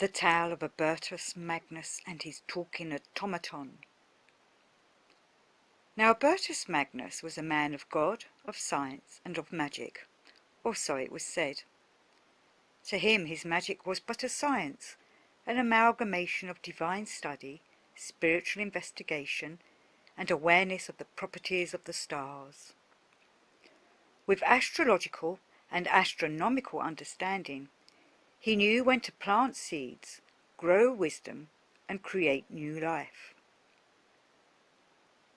The tale of Albertus Magnus and his talking automaton. Now Albertus Magnus was a man of God, of science, and of magic, or so it was said. To him his magic was but a science, an amalgamation of divine study, spiritual investigation, and awareness of the properties of the stars. With astrological and astronomical understanding, he knew when to plant seeds, grow wisdom, and create new life.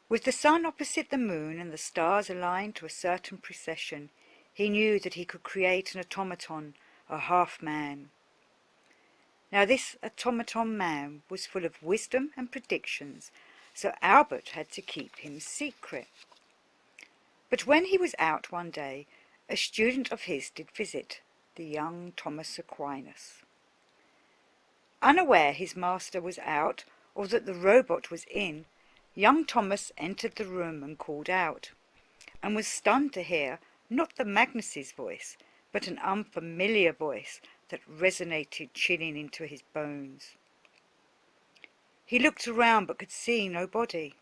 With the sun opposite the moon and the stars aligned to a certain precession, he knew that he could create an automaton, a half-man. Now this automaton man was full of wisdom and predictions, so Albert had to keep him secret. But when he was out one day, a student of his did visit, the young Thomas Aquinas. Unaware his master was out, or that the robot was in, young Thomas entered the room and called out, and was stunned to hear not the Magnus's voice, but an unfamiliar voice that resonated chilling into his bones. He looked around but could see nobody.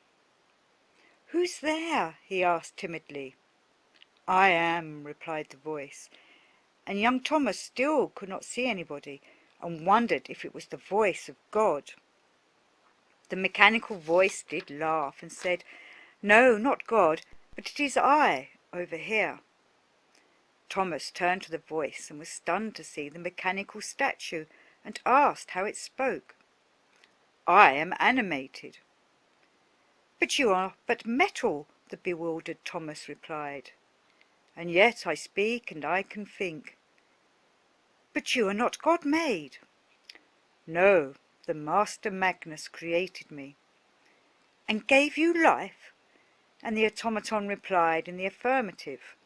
"Who's there?" he asked timidly. "I am," replied the voice, and young Thomas still could not see anybody, and wondered if it was the voice of God. The mechanical voice did laugh and said, "No, not God, but it is I, over here." Thomas turned to the voice and was stunned to see the mechanical statue, and asked how it spoke. "I am animated." "But you are but metal," the bewildered Thomas replied. "And yet I speak and I can think." "But you are not God-made." "No, the Master Magnus created me." "And gave you life?" And the automaton replied in the affirmative.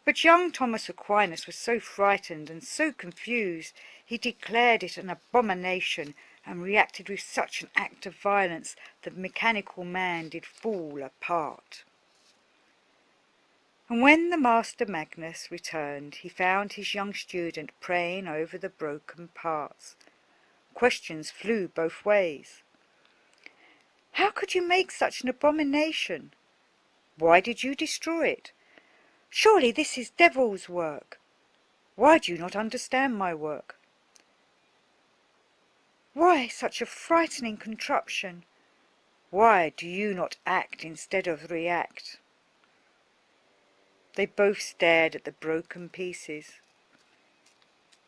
But young Thomas Aquinas was so frightened and so confused, he declared it an abomination, and reacted with such an act of violence that the mechanical man did fall apart. And when the Master Magnus returned, he found his young student praying over the broken parts. Questions flew both ways. "How could you make such an abomination? Why did you destroy it? Surely this is devil's work. Why do you not understand my work? Why such a frightening contraption? Why do you not act instead of react?" They both stared at the broken pieces.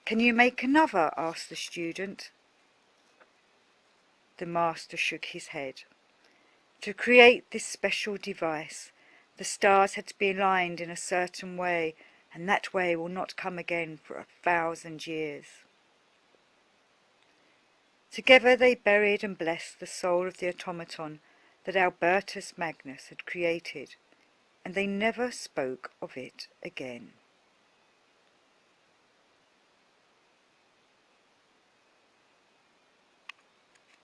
"Can you make another?" asked the student. The master shook his head. To create this special device, the stars had to be aligned in a certain way, and that way will not come again for 1,000 years. Together they buried and blessed the soul of the automaton that Albertus Magnus had created, and they never spoke of it again.